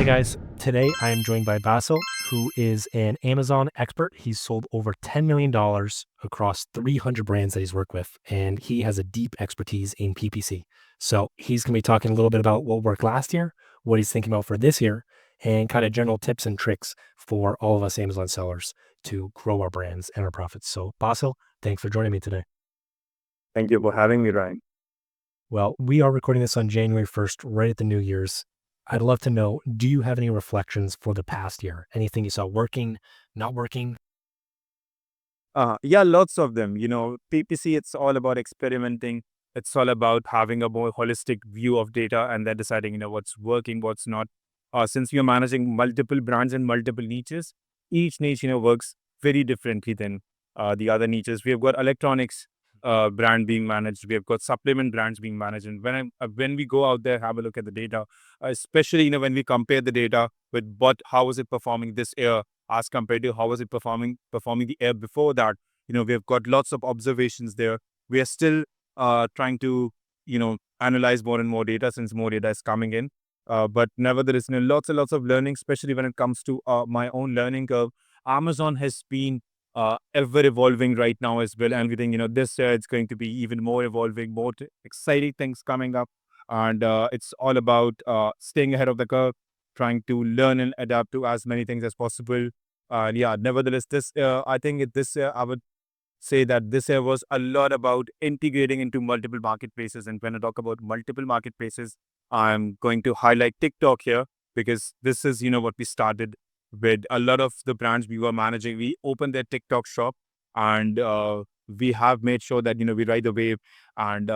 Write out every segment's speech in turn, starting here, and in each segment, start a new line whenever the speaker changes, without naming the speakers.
guys. Today I am joined by Basil, who is an Amazon expert. He's sold over $10 million across 300 brands that he's worked with, and he has a deep expertise in PPC. So he's going to be talking a little bit about what worked last year, what he's thinking about for this year, and kind of general tips and tricks for all of us Amazon sellers to grow our brands and our profits. So Basil, thanks for joining me today.
Thank you for having me, Ryan.
Well, we are recording this on January 1st, right at the New Year's. I'd love to know, do you have any reflections for the past year? Anything you saw working, not working?
Yeah, lots of them. PPC, it's all about experimenting. It's all about having a more holistic view of data and then deciding, what's working, what's not. Since we are managing multiple brands and multiple niches, each niche, works very differently than the other niches. We have got electronics brand being managed. We have got supplement brands being managed. And when we go out there, have a look at the data, especially, when we compare the data with how is it performing this year as compared to how was it performing the year before that. We've got lots of observations there. We are still trying to analyze more and more data since more data is coming in, but nevertheless, lots and lots of learning, especially when it comes to my own learning curve. Amazon has been ever evolving right now as well, and we think this year it's going to be even more evolving, more exciting things coming up, and it's all about staying ahead of the curve, trying to learn and adapt to as many things as possible. Yeah, nevertheless, I think this year I would say that this year was a lot about integrating into multiple marketplaces. And when I talk about multiple marketplaces, I'm going to highlight TikTok here because this is, what we started with. A lot of the brands we were managing, we opened their TikTok shop, and we have made sure that, we ride the wave and,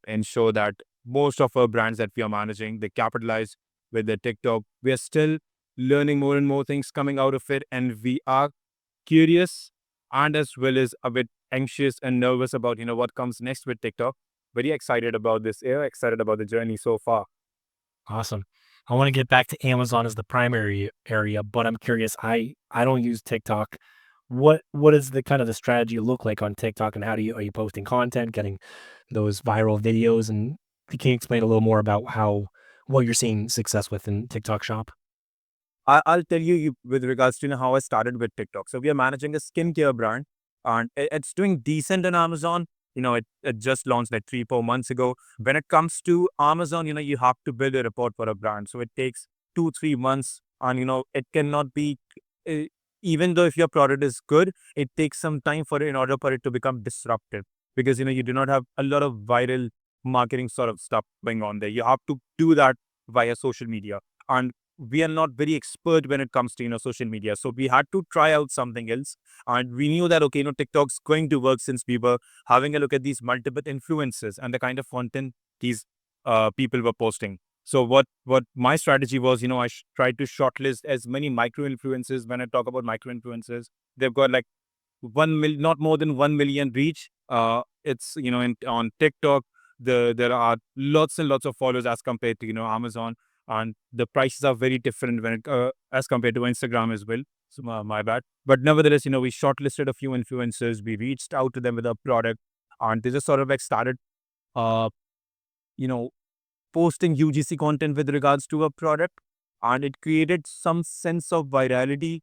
ensure that most of our brands that we are managing, they capitalize with their TikTok. We are still learning more and more things coming out of it, and we are curious and as well as a bit anxious and nervous about what comes next with TikTok. Very excited about this year, excited about the journey so far.
Awesome. I want to get back to Amazon as the primary area, but I'm curious. I don't use TikTok. What is the kind of the strategy look like on TikTok, and are you posting content, getting those viral videos, and can you explain a little more about what you're seeing success with in TikTok Shop?
I'll tell you with regards to how I started with TikTok. So we are managing a skincare brand, and it's doing decent on Amazon. It just launched like 3-4 months ago. When it comes to Amazon, you have to build a report for a brand, so it takes 2-3 months, and it cannot be. Uh, Even though if your product is good, it takes some time for it in order for it to become disruptive, because you do not have a lot of viral marketing sort of stuff going on there. You have to do that via social media, and we are not very expert when it comes to social media, so we had to try out something else. And we knew that, okay, TikTok's going to work, since we were having a look at these multiple influencers and the kind of content these people were posting. So what my strategy was, tried to shortlist as many micro influencers. When I talk about micro influencers, they've got like not more than 1 million reach. It's on TikTok, there are lots and lots of followers as compared to Amazon, and the prices are very different when as compared to Instagram as well. So my bad, but nevertheless, we shortlisted a few influencers. We reached out to them with a product, and they just sort of like started, uh, you know, posting UGC content with regards to a product, and it created some sense of virality,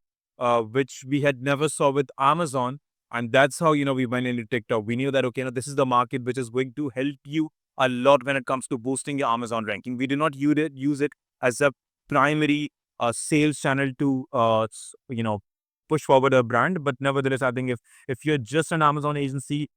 which we had never saw with Amazon. And that's how we went into TikTok. We knew that, okay, this is the market which is going to help you a lot when it comes to boosting your Amazon ranking. We did not use it as a primary sales channel to push forward a brand. But nevertheless, I think if you're just an Amazon agency,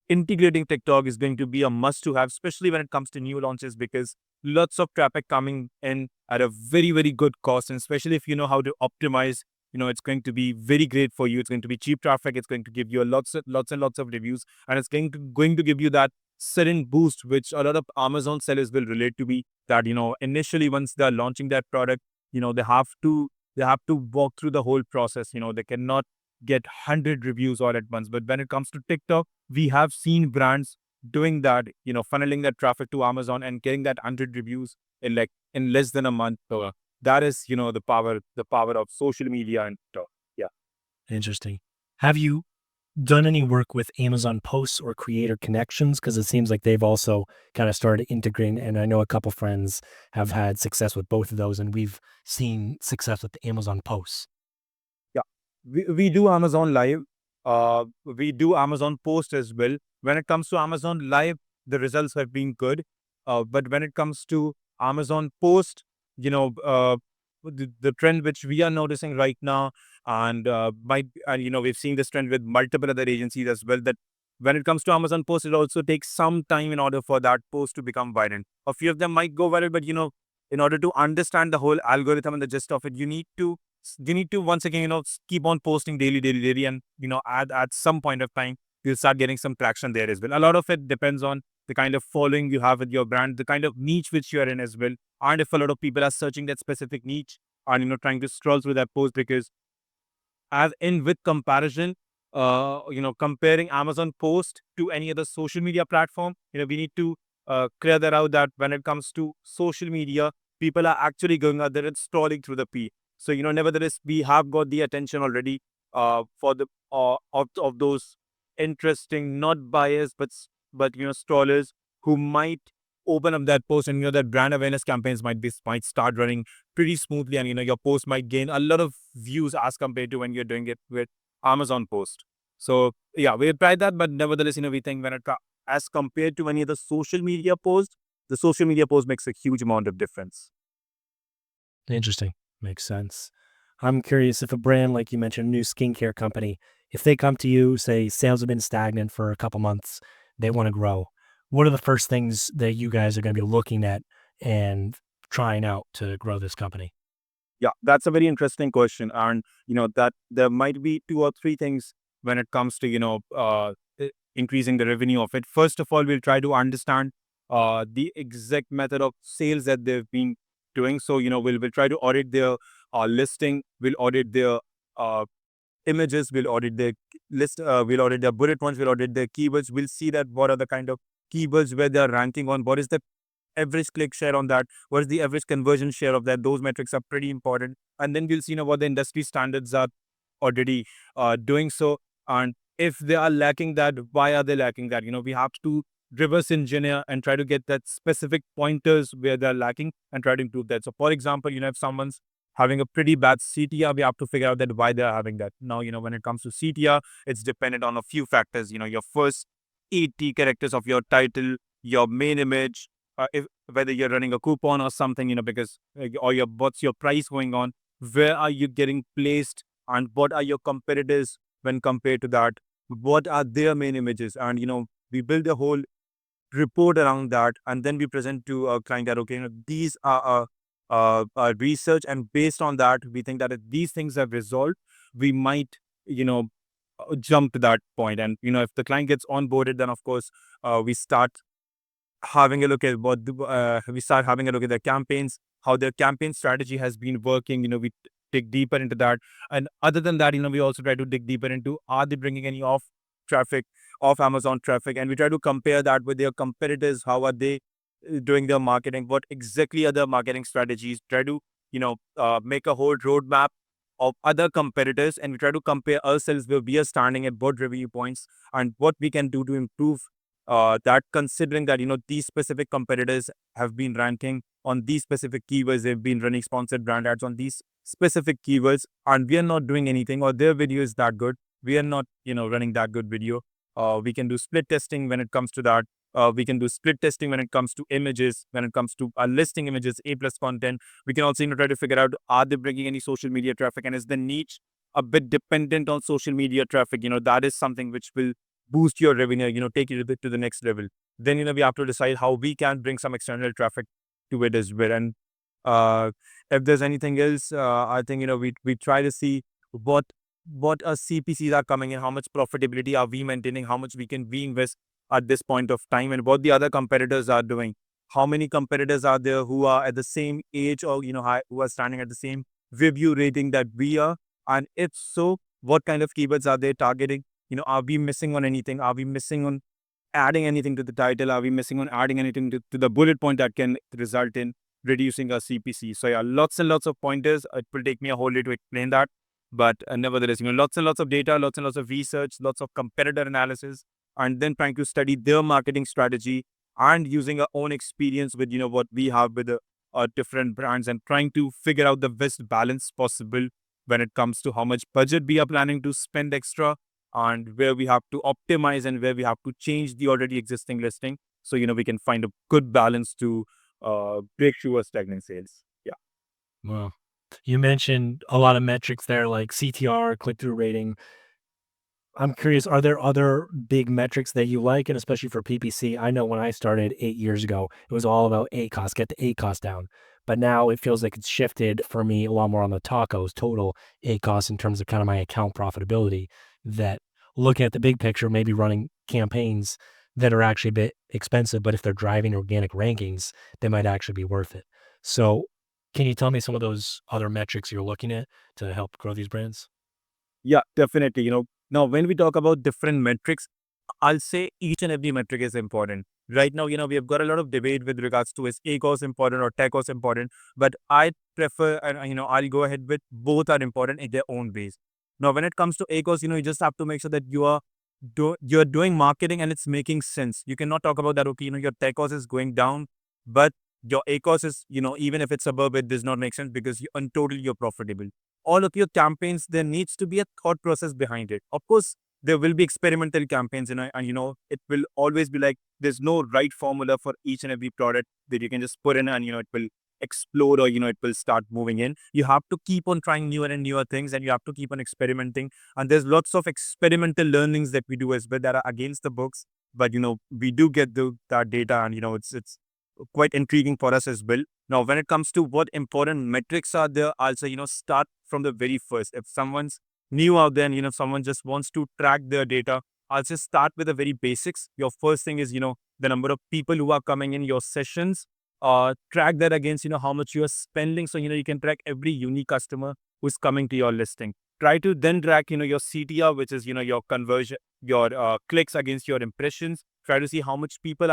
integrating TikTok is going to be a must to have, especially when it comes to new launches, because lots of traffic coming in at a very, very good cost. And especially if you know how to optimize, it's going to be very great for you. It's going to be cheap traffic. It's going to give you lots and lots of reviews, and it's going to give you that certain boost, which a lot of Amazon sellers will relate to me, that, initially once they're launching that product, they have to walk through the whole process. They cannot get 100 reviews all at once. But when it comes to TikTok, we have seen brands doing that, funneling that traffic to Amazon and getting that 100 reviews in less than a month. So that is, the power of social media and TikTok. Yeah.
Interesting. Have you done any work with Amazon Posts or Creator Connections? Because it seems like they've also kind of started integrating, and I know a couple friends have had success with both of those, and we've seen success with the Amazon Posts.
Yeah, we do Amazon Live. We do Amazon Post as well. When it comes to Amazon Live, the results have been good. But when it comes to Amazon Post, you know, the trend which we are noticing right now, and we've seen this trend with multiple other agencies as well. That when it comes to Amazon Post, it also takes some time in order for that post to become viral. A few of them might go viral, but in order to understand the whole algorithm and the gist of it, you need to once again keep on posting daily, daily, daily, and at some point of time you'll start getting some traction there as well. A lot of it depends on the kind of following you have with your brand, the kind of niche which you are in as well, and if a lot of people are searching that specific niche and trying to scroll through that post. Because as in with comparison, comparing Amazon Post to any other social media platform, we need to clear that out, that when it comes to social media, people are actually going out there and scrolling through the P. So, nevertheless, we have got the attention already for the of those interesting, not buyers, but scrollers who might open up that post, and that brand awareness campaigns might start running pretty smoothly, and your post might gain a lot of views as compared to when you're doing it with Amazon Post. So yeah, we've tried that, but nevertheless, we think as compared to any other social media post, the social media post makes a huge amount of difference.
Interesting. Makes sense. I'm curious if a brand, like you mentioned, a new skincare company, if they come to you, say sales have been stagnant for a couple months, they want to grow. What are the first things that you guys are going to be looking at and trying out to grow this company?
Yeah, that's a very interesting question, and that there might be two or three things when it comes to increasing the revenue of it. First of all, we'll try to understand the exact method of sales that they've been doing. So we'll try to audit their listing, we'll audit their uh, images, we'll audit their list, we'll audit their bullet points, we'll audit their keywords. We'll see that what are the kind of keywords where they're ranking on, what is the average click share on that, what is the average conversion share of that. Those metrics are pretty important. And then we'll see what the industry standards are already doing so. And if they are lacking that, why are they lacking that? We have to reverse engineer and try to get that specific pointers where they're lacking and try to improve that. So for example, if someone's having a pretty bad CTR, we have to figure out that why they're having that. Now, when it comes to CTR, it's dependent on a few factors. Your first 80 characters of your title, your main image, if whether you're running a coupon or something, because or your what's your price going on, where are you getting placed, and what are your competitors when compared to that, what are their main images, and we build a whole report around that, and then we present to a client that okay, these are our research, and based on that, we think that if these things have resolved, we might jump to that point. And if the client gets onboarded, then of course we start having a look at we start having a look at their campaigns, how their campaign strategy has been working. We dig deeper into that. And other than that, we also try to dig deeper into, are they bringing any traffic, off Amazon traffic? And we try to compare that with their competitors. How are they doing their marketing? What exactly are their marketing strategies? Try to, make a whole roadmap of other competitors, and we try to compare ourselves where we are standing at both revenue points and what we can do to improve that, considering that these specific competitors have been ranking on these specific keywords, they've been running sponsored brand ads on these specific keywords, and we are not doing anything, or their video is that good, we are not running that good video. We can do split testing when it comes to that. We can do split testing when it comes to images, when it comes to listing images, A plus content. We can also try to figure out, are they bringing any social media traffic, and is the niche a bit dependent on social media traffic? That is something which will boost your revenue, take it to the next level. Then, we have to decide how we can bring some external traffic to it as well. And uh, if there's anything else, I think, we try to see what our CPCs are coming in, how much profitability are we maintaining, how much we invest at this point of time, and what the other competitors are doing. How many competitors are there who are at the same age, or, who are standing at the same review rating that we are? And if so, what kind of keywords are they targeting? Are we missing on anything? Are we missing on adding anything to the title? Are we missing on adding anything to the bullet point that can result in reducing our CPC? So yeah, lots and lots of pointers. It will take me a whole day to explain that. But nevertheless, lots and lots of data, lots and lots of research, lots of competitor analysis, and then trying to study their marketing strategy and using our own experience with, what we have with the different brands, and trying to figure out the best balance possible when it comes to how much budget we are planning to spend extra, and where we have to optimize and where we have to change the already existing listing. So, we can find a good balance to break through our stagnant sales. Yeah.
Well, you mentioned a lot of metrics there like CTR, click through rating. I'm curious, are there other big metrics that you like? And especially for PPC, I know when I started 8 years ago, it was all about ACOS, get the ACOS down. But now it feels like it's shifted for me a lot more on the tacos, total ACOS in terms of kind of my account profitability. That looking at the big picture, maybe running campaigns that are actually a bit expensive, but if they're driving organic rankings, they might actually be worth it. So, can you tell me some of those other metrics you're looking at to help grow these brands?
Yeah, definitely. Now when we talk about different metrics, I'll say each and every metric is important. Right now, we have got a lot of debate with regards to is ACOS important or TECOS important, but I prefer, and I'll go ahead with both are important in their own ways. Now, when it comes to ACOS, you just have to make sure that you're doing marketing and it's making sense. You cannot talk about that. Okay, your TECOS is going down, but your ACOS is, even if it's above, it does not make sense because on total you're profitable. All of your campaigns, there needs to be a thought process behind it. Of course, there will be experimental campaigns, and it will always be like there's no right formula for each and every product that you can just put in and it will explode, or it will start moving in. You have to keep on trying newer and newer things, and you have to keep on experimenting. And there's lots of experimental learnings that we do as well that are against the books, but we do get that data, and it's quite intriguing for us as well. Now, when it comes to what important metrics are there, I'll say, start from the very first. If someone's new out there and, someone just wants to track their data, I'll just start with the very basics. Your first thing is, the number of people who are coming in your sessions. Track that against, how much you are spending. So, you can track every unique customer who's coming to your listing. Try to then track, your CTR, which is, your conversion, your clicks against your impressions. Try to see how much people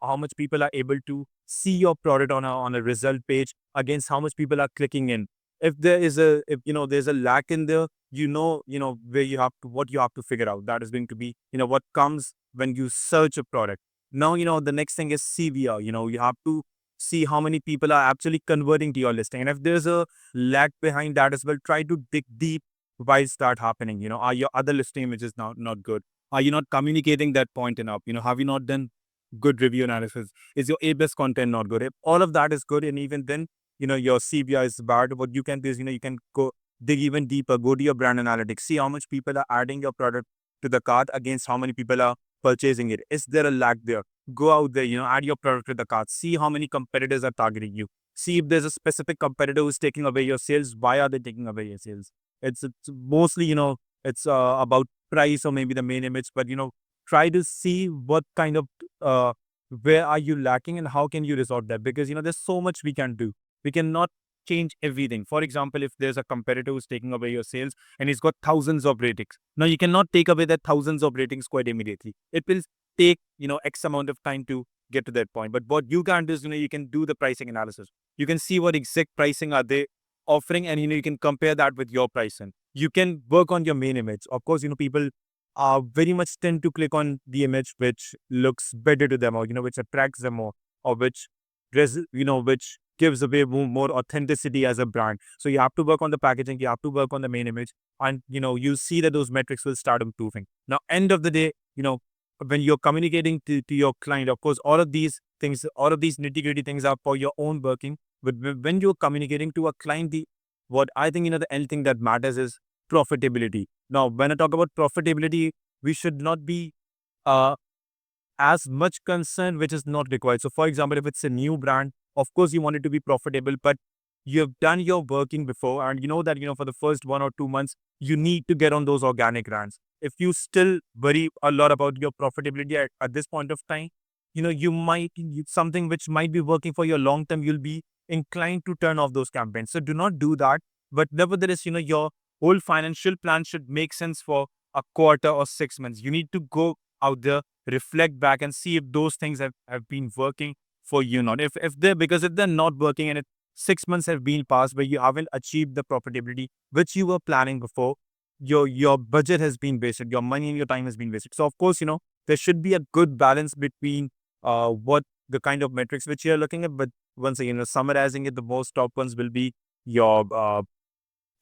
how much people are able to see your product on a result page against how much people are clicking in. If there's a lack in there, where what you have to figure out. That is going to be, what comes when you search a product. Now, the next thing is CVR. You have to see how many people are actually converting to your listing. And if there's a lag behind that as well, try to dig deep. Why is that happening? Are your other listing images not good? Are you not communicating that point enough? Have you not done good review analysis? Is your A-best content not good? If all of that is good, and even then, your CBI is bad, what you can do is, you can go dig even deeper, go to your brand analytics, see how much people are adding your product to the cart against how many people are purchasing it. Is there a lag there? Go out there, add your product to the cart, see how many competitors are targeting you. See if there's a specific competitor who's taking away your sales. Why are they taking away your sales? It's mostly, it's about price or maybe the main image, but try to see what kind of where are you lacking and how can you resolve that, because there's so much we can do. We cannot change everything. For example, if there's a competitor who's taking away your sales and he's got thousands of ratings, now you cannot take away that thousands of ratings quite immediately. It will take x amount of time to get to that point. But what you can do is, you can do the pricing analysis. You can see what exact pricing are they offering, and you can compare that with your pricing. You can work on your main image. Of course, people very much tend to click on the image which looks better to them, or which attracts them more, or which gives away more authenticity as a brand. So you have to work on the packaging, you have to work on the main image, and you'll see that those metrics will start improving. Now, end of the day, when you're communicating to your client, of course, all of these things, all of these nitty-gritty things are for your own working. But when you're communicating to a client, what I think, the end thing that matters is profitability. Now, when I talk about profitability, we should not be uh, as much concern which is not required. So, for example, if it's a new brand, of course, you want it to be profitable, but you have done your working before, and you know that, for the first 1 or 2 months, you need to get on those organic brands. If you still worry a lot about your profitability at this point of time, something which might be working for your long term, you'll be inclined to turn off those campaigns. So do not do that. But nevertheless, your whole financial plan should make sense for a quarter or 6 months. You need to go out there, reflect back, and see if those things have been working for you. Not if they're, because if they're not working and it's 6 months have been passed where you haven't achieved the profitability which you were planning before, your budget has been wasted, your money and your time has been wasted. So of course, there should be a good balance between what the kind of metrics which you're looking at. But once again, summarizing it, the most top ones will be your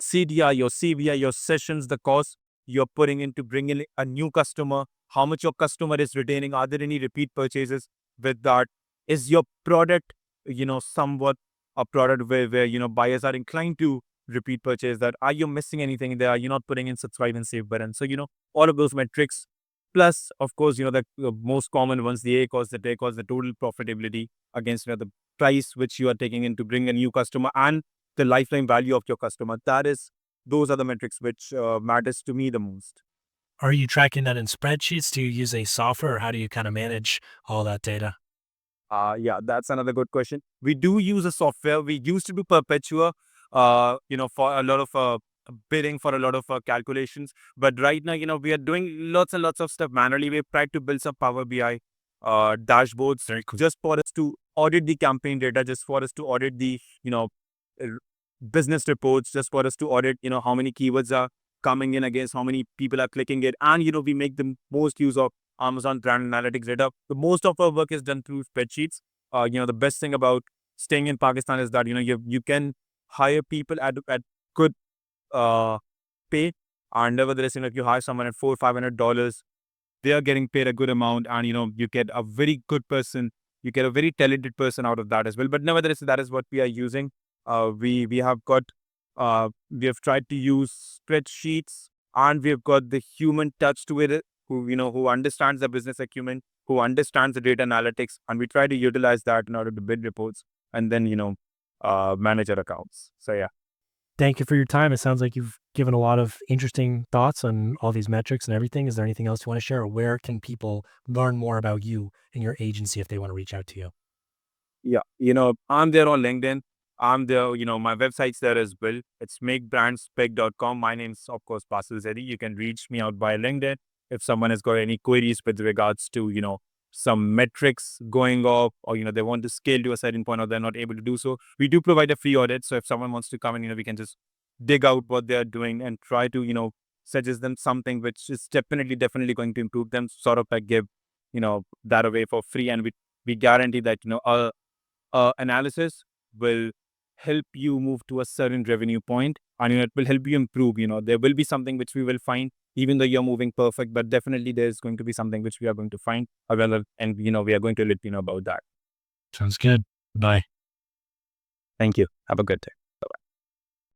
CDR, your CVR, your sessions, the cost you're putting in to bring in a new customer, how much your customer is retaining, are there any repeat purchases with that? Is your product, somewhat a product where buyers are inclined to repeat purchase that? Are you missing anything there? Are you not putting in subscribe and save button? So, all of those metrics. Plus, of course, the most common ones, the A cost, the day cost, the total profitability against the price which you are taking in to bring a new customer, and the lifetime value of your customer. Those are the metrics which matters to me the most.
Are you tracking that in spreadsheets? Do you use a software, or how do you kind of manage all that data?
Yeah, that's another good question. We do use a software. We used to do Perpetua, for a lot of bidding, for a lot of calculations. But right now, we are doing lots and lots of stuff manually. We've tried to build some Power BI dashboards
Very cool.
just for us to audit the campaign data, just for us to audit the, r- business reports, just for us to audit, how many keywords are coming in against how many people are clicking it. And, we make the most use of Amazon brand analytics data. The most of our work is done through spreadsheets. The best thing about staying in Pakistan is that you can hire people at good uh pay, and nevertheless, if you hire someone at $400-500, they are getting paid a good amount, and you get a very good person, you get a very talented person out of that as well. But nevertheless, that is what we are using. We have got we have tried to use spreadsheets, and we've got the human touch to it, who understands the business acumen, who understands the data analytics, and we try to utilize that in order to build reports and then manage our accounts. So yeah.
Thank you for your time. It sounds like you've given a lot of interesting thoughts on all these metrics and everything. Is there anything else you want to share, or where can people learn more about you and your agency if they want to reach out to you?
Yeah, I'm there on LinkedIn. I'm there, my website's there as well. It's makebrandspec.com. My name's, of course, Basil Zaidi. You can reach me out by LinkedIn if someone has got any queries with regards to, some metrics going off, or, they want to scale to a certain point or they're not able to do so. We do provide a free audit. So if someone wants to come in, we can just dig out what they're doing and try to, suggest them something which is definitely going to improve them, sort of like give, that away for free. And we guarantee that, analysis will help you move to a certain revenue point, and it will help you improve. There will be something which we will find, even though you're moving perfect, but definitely there's going to be something which we are going to find, and we are going to let you know about that.
Sounds good. Bye.
Thank you. Have a good day.